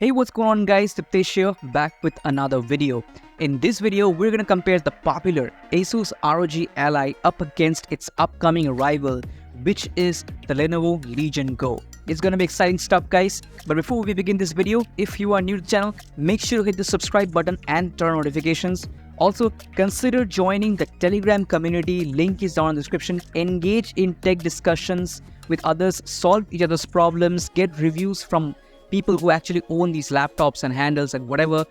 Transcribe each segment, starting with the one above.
Hey, what's going on guys, Tiptesh here, back with another video. In this video, we're going to compare the popular Asus ROG Ally up against its upcoming rival, which is the Lenovo Legion Go. It's going to be exciting stuff guys, but before we begin this video, if you are new to the channel, make sure to hit the subscribe button and turn on notifications. Also, consider joining the Telegram community, link is down in the description. Engage in tech discussions with others, solve each other's problems, get reviews from people who actually own these laptops and handhelds and whatever,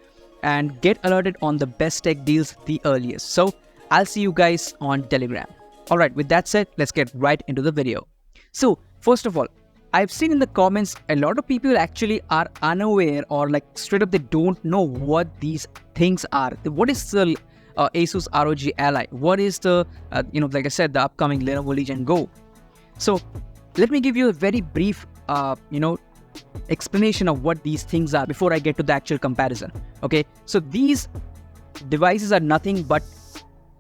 and get alerted on the best tech deals the earliest. So I'll see you guys on Telegram. Alright, with that said, let's get right into the video. So first of all, I've seen in the comments a lot of people actually are unaware, or like straight up they don't know what these things are. What is the Asus ROG Ally? What is the like I said, the upcoming Lenovo Legion Go? So let me give you a very brief explanation of what these things are before I get to the actual comparison. Okay, so these devices are nothing but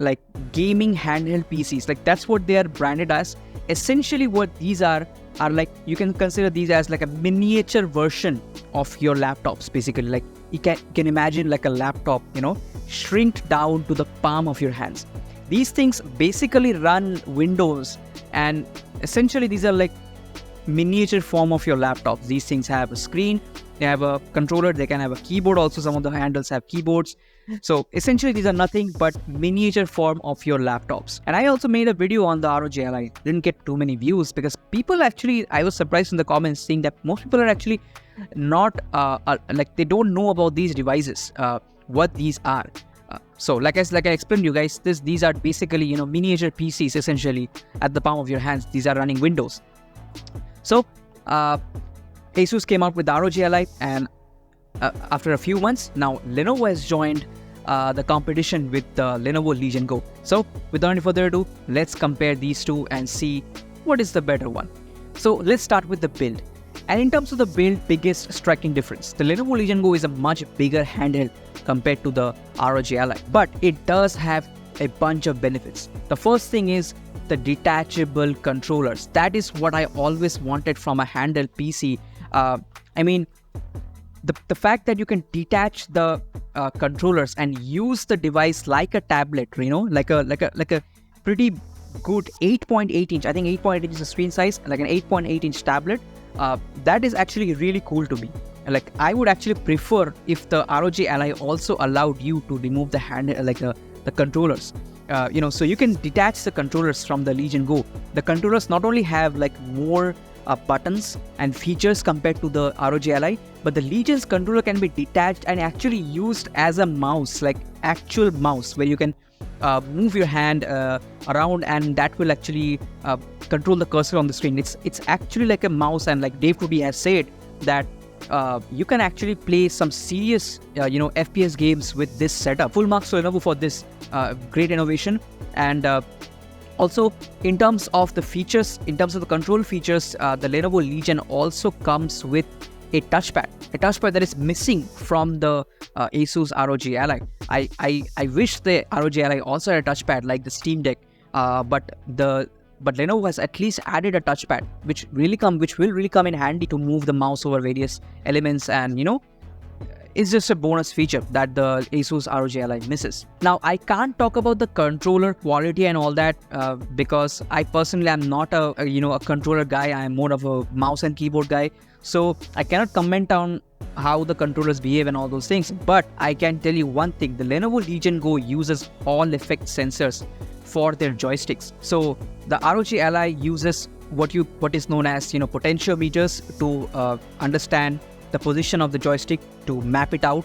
like gaming handheld PCs. Like that's what they are branded as. Essentially what these are like, you can consider these as like a miniature version of your laptops. Basically, like you can imagine like a laptop, shrinked down to the palm of your hands. These things basically run Windows, and essentially these are like miniature form of your laptop. These things have a screen, they have a controller, they can have a keyboard also. Some of the handles have keyboards. So essentially these are nothing but miniature form of your laptops. And I also made a video on the ROG Ally. Didn't get too many views because people actually, I was surprised in the comments seeing that most people are actually not like they don't know about these devices, what these are. So like I explained to you guys, these are basically miniature PCs essentially at the palm of your hands. These are running Windows. So Asus came out with the ROG Ally, and after a few months, now Lenovo has joined the competition with the Lenovo Legion Go. So without any further ado, let's compare these two and see what is the better one. So let's start with the build. And in terms of the build, biggest striking difference, the Lenovo Legion Go is a much bigger handheld compared to the ROG Ally, but it does have a bunch of benefits. The first thing is the detachable controllers. That is what I always wanted from a handheld PC. I mean, the fact that you can detach the controllers and use the device like a tablet, like a pretty good 8.8 inch. I think 8.8 inch is the screen size, like an 8.8 inch tablet. That is actually really cool to me. Like I would actually prefer if the ROG Ally also allowed you to remove the the controllers. So you can detach the controllers from the Legion Go. The controllers not only have like more buttons and features compared to the ROG Ally, but the Legion's controller can be detached and actually used as a mouse, like actual mouse, where you can move your hand around, and that will actually control the cursor on the screen. It's actually like a mouse, and like Dave Ruby has said that you can actually play some serious FPS games with this setup. Full marks to Lenovo for this great innovation. And also in terms of the features, in terms of the control features, the Lenovo Legion also comes with a touchpad that is missing from the Asus ROG Ally. I wish the ROG Ally also had a touchpad like the Steam Deck, but Lenovo has at least added a touchpad, which will really come in handy to move the mouse over various elements, and it's just a bonus feature that the Asus ROG Ally misses. Now I can't talk about the controller quality and all that because I personally am not a controller guy. I am more of a mouse and keyboard guy, so I cannot comment on how the controllers behave and all those things. But I can tell you one thing: the Lenovo Legion Go uses all effect sensors for their joysticks. So the ROG Ally uses what is known as potentiometers to understand the position of the joystick, to map it out,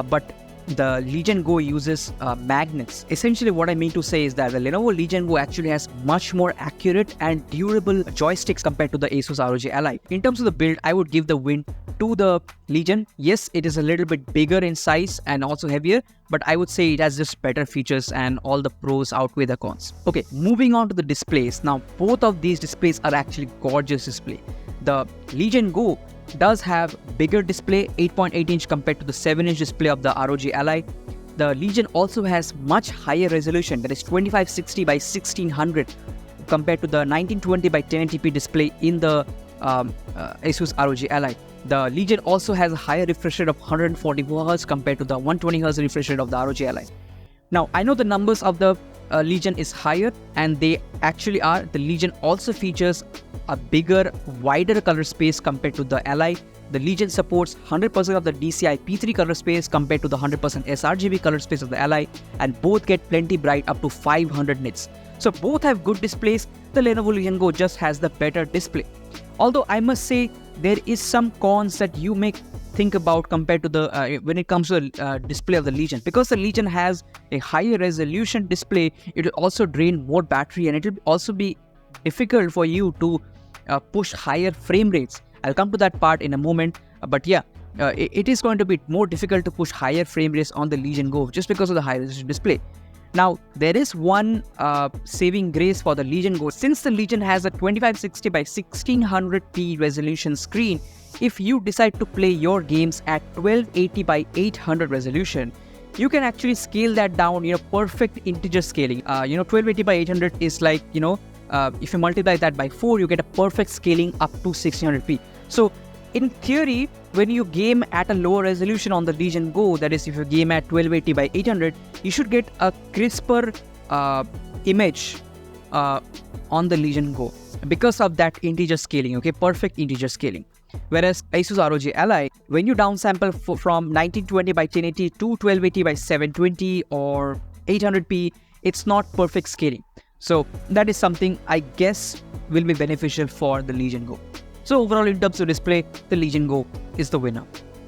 but the Legion Go uses magnets. Essentially what I mean to say is that the Lenovo Legion Go actually has much more accurate and durable joysticks compared to the Asus ROG Ally. In terms of the build, I would give the win to the Legion. Yes, it is a little bit bigger in size and also heavier, but I would say it has just better features and all the pros outweigh the cons. Okay, moving on to the displays. Now both of these displays are actually gorgeous display. The Legion Go does have bigger display, 8.8 inch compared to the 7-inch display of the ROG Ally. The Legion also has much higher resolution, that is 2560 by 1600 compared to the 1920 by 1080p display in the Asus ROG Ally. The Legion also has a higher refresh rate of 144Hz compared to the 120Hz refresh rate of the ROG Ally. Now, I know the numbers of the Legion is higher, and they actually are. The Legion also features a bigger, wider color space compared to the Ally. The Legion supports 100% of the DCI P3 color space compared to the 100% sRGB color space of the Ally, and both get plenty bright up to 500 nits. So both have good displays. The Lenovo Legion Go just has the better display. Although I must say there is some cons that you may think about compared to the when it comes to the display of the Legion. Because the Legion has a higher resolution display, it will also drain more battery, and it will also be difficult for you to push higher frame rates. I'll come to that part in a moment, but yeah, it is going to be more difficult to push higher frame rates on the Legion Go just because of the high resolution display. Now, there is one saving grace for the Legion Go. Since the Legion has a 2560 by 1600p resolution screen, if you decide to play your games at 1280 by 800 resolution, you can actually scale that down, perfect integer scaling. 1280 by 800 is like, if you multiply that by 4, you get a perfect scaling up to 1600p. So, in theory, when you game at a lower resolution on the Legion Go, that is if you game at 1280 by 800, you should get a crisper image on the Legion Go because of that integer scaling, perfect integer scaling. Whereas Asus ROG Ally, when you downsample from 1920 by 1080 to 1280 by 720 or 800p, it's not perfect scaling. So that is something I guess will be beneficial for the Legion Go. So overall, in terms of display, the Legion Go is the winner.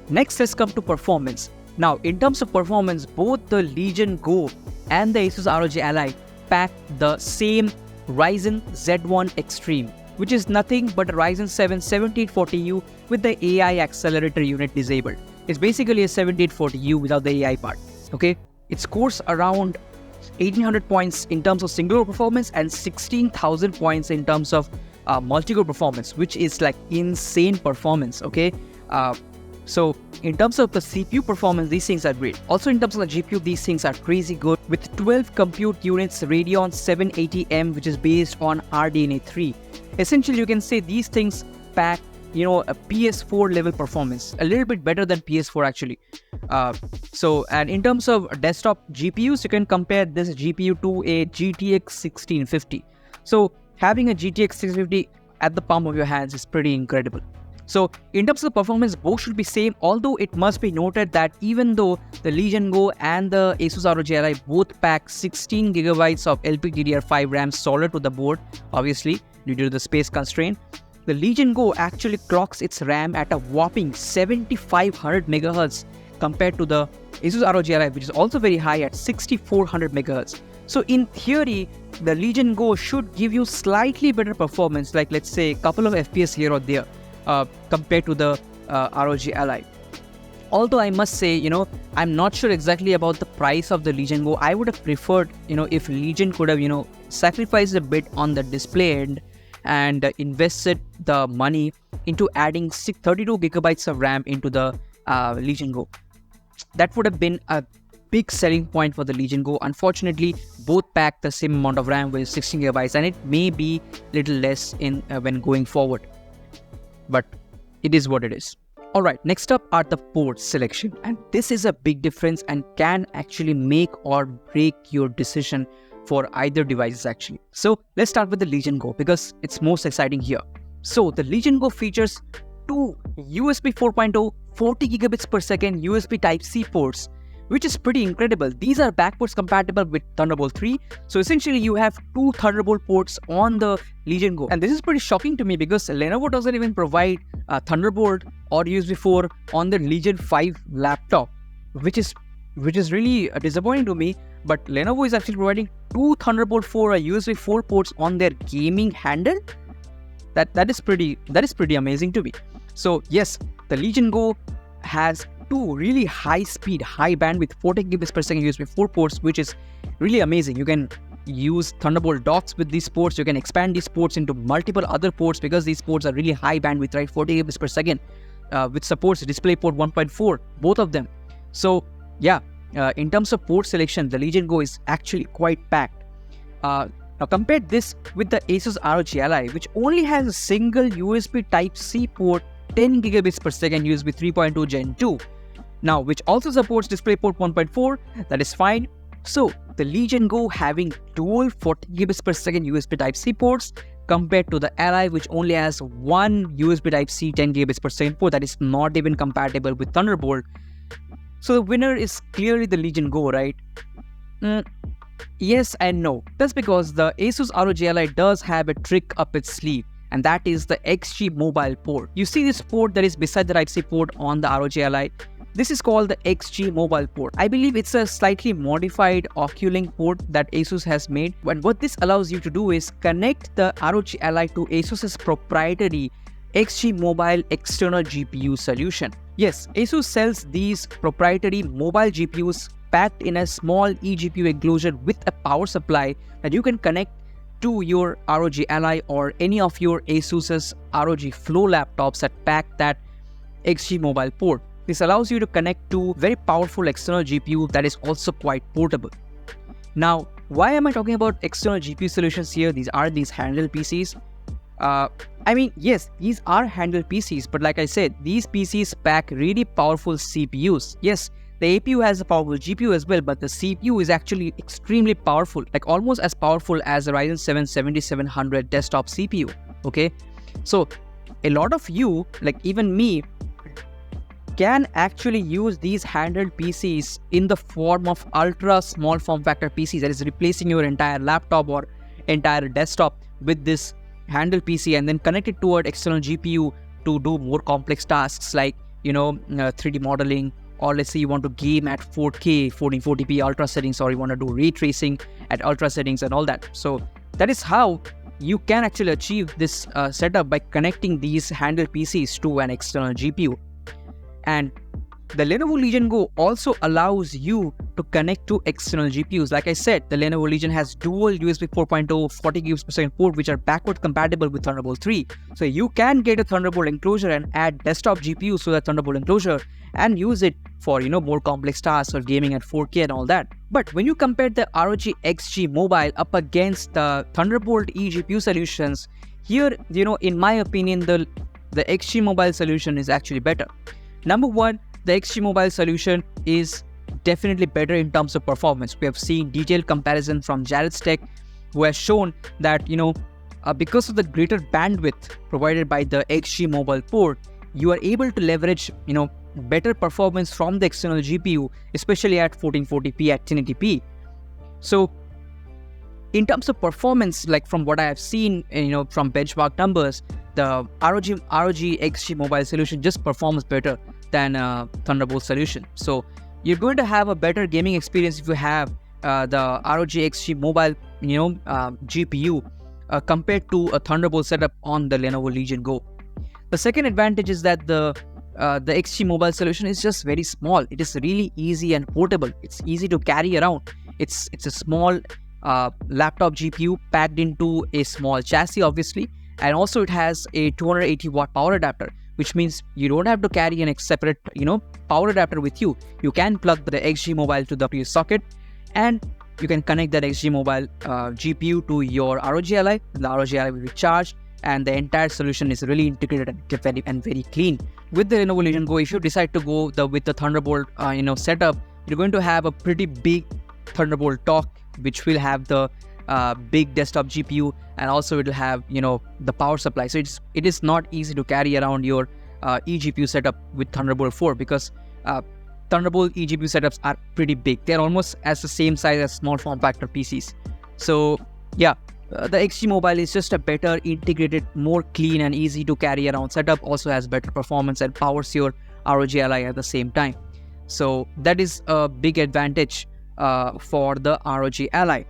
Next, let's come to performance. Now, in terms of performance, both the Legion Go and the Asus ROG Ally pack the same Ryzen Z1 Extreme, which is nothing but a Ryzen 7 7840U with the AI accelerator unit disabled. It's basically a 7840U without the AI part. It scores around 1800 points in terms of single core performance and 16,000 points in terms of multi-core performance, which is like insane performance. So in terms of the CPU performance, these things are great. Also in terms of the GPU, these things are crazy good. With 12 compute units, Radeon 780M, which is based on RDNA 3. Essentially, you can say these things pack, a PS4 level performance, a little bit better than PS4 actually. And in terms of desktop GPUs, you can compare this GPU to a GTX 1650. So having a GTX 1650 at the palm of your hands is pretty incredible. So in terms of performance, both should be same, although it must be noted that even though the Legion Go and the Asus ROG Ally both pack 16GB of LPDDR5 RAM solid to the board, obviously due to the space constraint, the Legion Go actually clocks its RAM at a whopping 7500 MHz compared to the Asus ROG Ally, which is also very high at 6400 MHz. So in theory, the Legion Go should give you slightly better performance, like let's say a couple of FPS here or there, compared to the ROG Ally. Although I must say, I'm not sure exactly about the price of the Legion Go. I would have preferred, if Legion could have, sacrificed a bit on the display end and invested the money into adding 32GB of RAM into the Legion Go. That would have been a big selling point for the Legion Go. Unfortunately, both pack the same amount of RAM with 16GB, and it may be little less in when going forward. But it is what it is. Alright, next up are the port selection, and this is a big difference and can actually make or break your decision for either devices actually. So let's start with the Legion Go because it's most exciting here. So the Legion Go features two USB 4.0 40 gigabits per second USB Type-C ports, which is pretty incredible. These are backwards compatible with Thunderbolt 3. So essentially you have two Thunderbolt ports on the Legion Go. And this is pretty shocking to me because Lenovo doesn't even provide Thunderbolt or USB 4 on the Legion 5 laptop, which is really disappointing to me. But Lenovo is actually providing two Thunderbolt 4 USB 4 ports on their gaming handheld. That is pretty amazing to me. So yes, the Legion Go has two really high speed, high bandwidth 40 gigabits per second USB 4 ports, which is really amazing. You can use Thunderbolt docks with these ports. You can expand these ports into multiple other ports because these ports are really high bandwidth, right? 40 gigabits per second, which supports DisplayPort 1.4, both of them. So yeah, in terms of port selection, the Legion Go is actually quite packed. Now compare this with the Asus ROG Ally, which only has a single USB Type-C port 10 gigabits per second USB 3.2 Gen 2. Now, which also supports DisplayPort 1.4, that is fine. So, the Legion Go having dual 40 gigabits per second USB Type-C ports compared to the Ally, which only has one USB Type-C 10 gigabits per second port that is not even compatible with Thunderbolt. So, the winner is clearly the Legion Go, right? Yes and no. That's because the Asus ROG Ally does have a trick up its sleeve, and that is the XG mobile port. You see this port that is beside the Type-C port on the ROG Ally. This is called the XG mobile port. I believe it's a slightly modified Oculink port that Asus has made. And what this allows you to do is connect the ROG Ally to Asus's proprietary XG mobile external GPU solution. Yes, Asus sells these proprietary mobile GPUs packed in a small eGPU enclosure with a power supply that you can connect to your ROG Ally or any of your Asus's ROG Flow laptops that pack that XG mobile port. This allows you to connect to very powerful external GPU that is also quite portable. Now, why am I talking about external GPU solutions here? These handheld PCs. I mean, yes, these are handheld PCs, but like I said, these PCs pack really powerful CPUs. Yes, the APU has a powerful GPU as well, but the CPU is actually extremely powerful, like almost as powerful as the Ryzen 7 7700 desktop CPU. Okay, so a lot of you, like even me, can actually use these handheld PCs in the form of ultra small form factor PCs, that is replacing your entire laptop or entire desktop with this handheld PC and then connect it toward external GPU to do more complex tasks like 3D modeling, or let's say you want to game at 4K 1440p ultra settings, or you want to do ray tracing at ultra settings and all that. So that is how you can actually achieve this setup by connecting these handheld PCs to an external GPU. And the Lenovo Legion Go also allows you to connect to external GPUs. Like I said, the Lenovo Legion has dual USB 4.0 40 GB per second port which are backward compatible with Thunderbolt 3. So you can get a Thunderbolt enclosure and add desktop GPUs to that Thunderbolt enclosure and use it for more complex tasks or gaming at 4K and all that. But when you compare the ROG XG Mobile up against the Thunderbolt eGPU solutions, here in my opinion the XG Mobile solution is actually better. Number one, the XG Mobile solution is definitely better in terms of performance. We have seen detailed comparison from Jared's Tech, who has shown that because of the greater bandwidth provided by the XG Mobile port, you are able to leverage better performance from the external GPU, especially at 1440p at 1080p. So in terms of performance, like from what I have seen, from benchmark numbers, the ROG XG Mobile solution just performs better than Thunderbolt solution. So you're going to have a better gaming experience if you have the ROG XG Mobile GPU compared to a Thunderbolt setup on the Lenovo Legion Go. The second advantage is that the XG Mobile solution is just very small. It is really easy and portable. It's easy to carry around. It's a small laptop GPU packed into a small chassis, obviously, and also it has a 280 watt power adapter, which means you don't have to carry an separate power adapter with you. You can plug the XG Mobile to the socket and you can connect that XG Mobile GPU to your ROG Ally. The ROG Ally will be charged and the entire solution is really integrated and very clean. With the Lenovo Legion Go, if you decide to go with the Thunderbolt setup, you're going to have a pretty big Thunderbolt dock which will have the big desktop GPU, and also it will have the power supply. So it is not easy to carry around your eGPU setup with Thunderbolt 4 because Thunderbolt eGPU setups are pretty big. They're almost as the same size as small form factor PCs. So yeah, the XG Mobile is just a better integrated, more clean and easy to carry around setup. Also has better performance and powers your ROG Ally at the same time. So that is a big advantage for the ROG Ally.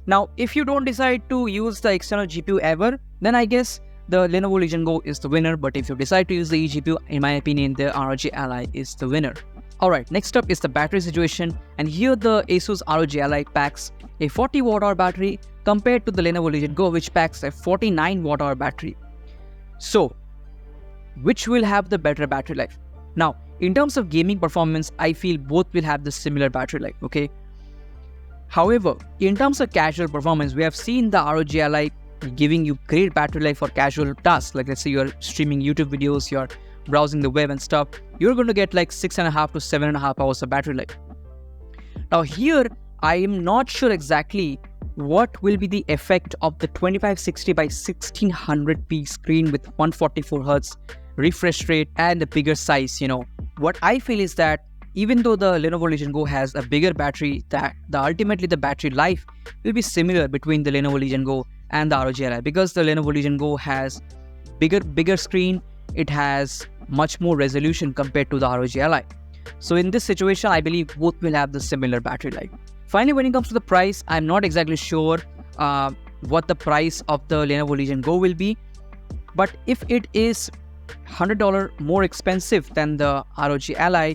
Now, if you don't decide to use the external GPU ever, then I guess the Lenovo Legion Go is the winner. But if you decide to use the eGPU, in my opinion, the ROG Ally is the winner. Alright, next up is the battery situation, and here the Asus ROG Ally packs a 40 Wh battery compared to the Lenovo Legion Go, which packs a 49 Wh battery. So, which will have the better battery life? Now, in terms of gaming performance, I feel both will have the similar battery life, okay? However, in terms of casual performance, we have seen the ROG Ally giving you great battery life for casual tasks. Like let's say you're streaming YouTube videos, you're browsing the web and stuff, you're going to get like 6.5 to 7.5 hours of battery life. Now here, I am not sure exactly what will be the effect of the 2560 by 1600p screen with 144 Hz refresh rate and a bigger size. What I feel is that even though the Lenovo Legion Go has a bigger battery, ultimately the battery life will be similar between the Lenovo Legion Go and the ROG Ally, because the Lenovo Legion Go has bigger screen, it has much more resolution compared to the ROG Ally. So in this situation, I believe both will have the similar battery life. Finally, when it comes to the price, I'm not exactly sure what the price of the Lenovo Legion Go will be, but if it is $100 more expensive than the ROG Ally,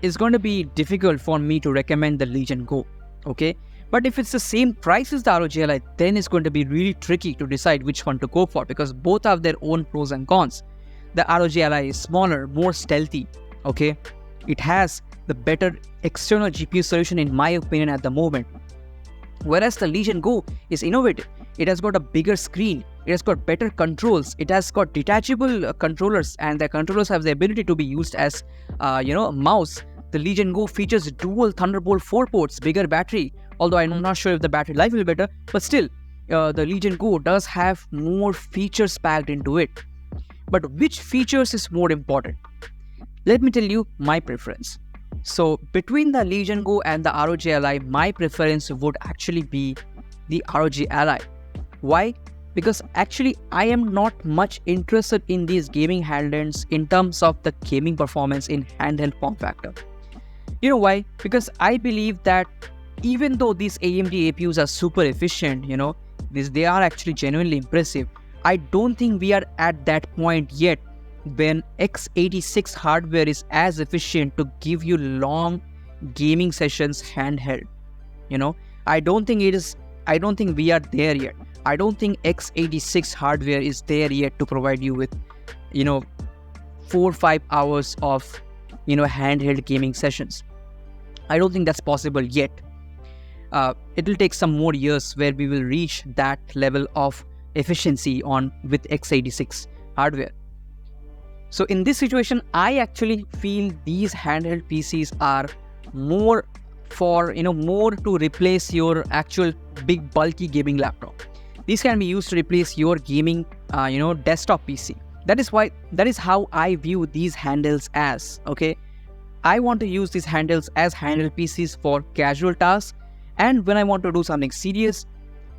it's going to be difficult for me to recommend the Legion Go, okay? But if it's the same price as the ROG Ally, then it's going to be really tricky to decide which one to go for, because both have their own pros and cons. The ROG Ally is smaller, more stealthy, okay? It has the better external GPU solution in my opinion at the moment. Whereas the Legion Go is innovative. It has got a bigger screen, it has got better controls, it has got detachable controllers, and the controllers have the ability to be used as a mouse. The Legion Go features dual Thunderbolt 4 ports, bigger battery, although I'm not sure if the battery life will be better, but still the Legion Go does have more features packed into it. But which features is more important? Let me tell you my preference. So between the Legion Go and the ROG Ally, my preference would actually be the ROG Ally. Why? Because actually I am not much interested in these gaming handhelds in terms of the gaming performance in handheld form factor. You know why? Because I believe that even though these AMD APUs are super efficient, they are actually genuinely impressive, I don't think we are at that point yet when x86 hardware is as efficient to give you long gaming sessions handheld. I don't think we are there yet. I don't think x86 hardware is there yet to provide you with 4 or 5 hours of handheld gaming sessions. I don't think that's possible yet. It will take some more years where we will reach that level of efficiency with x86 hardware. So in this situation, I actually feel these handheld PCs are more for more to replace your actual big bulky gaming laptop. These can be used to replace your gaming desktop PC. That is how I view these handhelds as, okay? I want to use these handhelds as handheld PCs for casual tasks, and when I want to do something serious,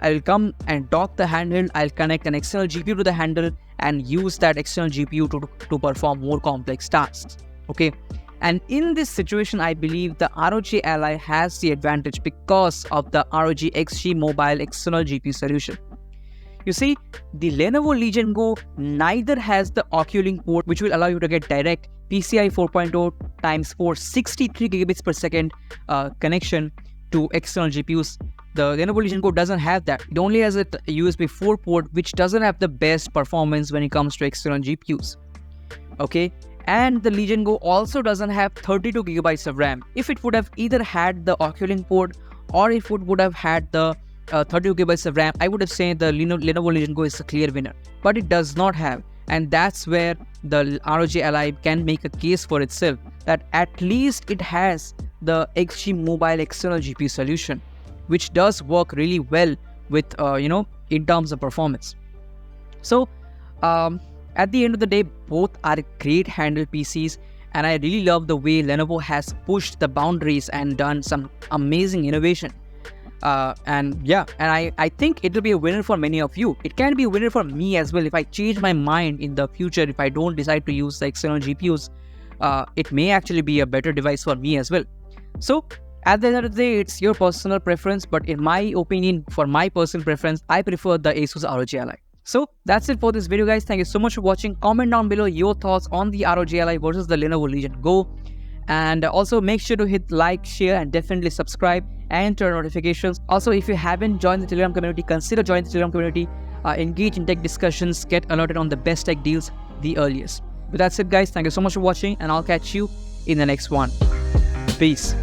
I will come and dock the handheld, I'll connect an external GPU to the handheld and use that external GPU to perform more complex tasks, okay? And in this situation, I believe the ROG Ally has the advantage because of the ROG XG Mobile external GPU solution. You see, the Lenovo Legion Go neither has the Oculink port, which will allow you to get direct PCI 4.0 x 463 gigabits per second connection to external GPUs. The Lenovo Legion Go doesn't have that. It only has a USB 4 port, which doesn't have the best performance when it comes to external GPUs. Okay, and the Legion Go also doesn't have 32 gigabytes of RAM. If it would have either had the Oculink port or if it would have had the 32 gigabytes of RAM, I would have said the Lenovo Legion Go is a clear winner. But it does not have, and that's where the ROG Ally can make a case for itself, that at least it has the XG Mobile external GPU solution, which does work really well with in terms of performance. So at the end of the day, both are great handheld PCs, and I really love the way Lenovo has pushed the boundaries and done some amazing innovation. And I think it will be a winner for many of you. It can be a winner for me as well. If I change my mind in the future, if I don't decide to use the external GPUs, it may actually be a better device for me as well. So at the end of the day, it's your personal preference, but in my opinion, for my personal preference, I prefer the Asus ROG Ally. So that's it for this video, guys. Thank you so much for watching. Comment down below your thoughts on the ROG Ally versus the Lenovo Legion Go. And also make sure to hit like, share, and definitely subscribe and turn notifications. Also, if you haven't joined the Telegram community, consider joining the Telegram community. Engage in tech discussions, get alerted on the best tech deals the earliest. But that's it, guys. Thank you so much for watching, and I'll catch you in the next one. Peace.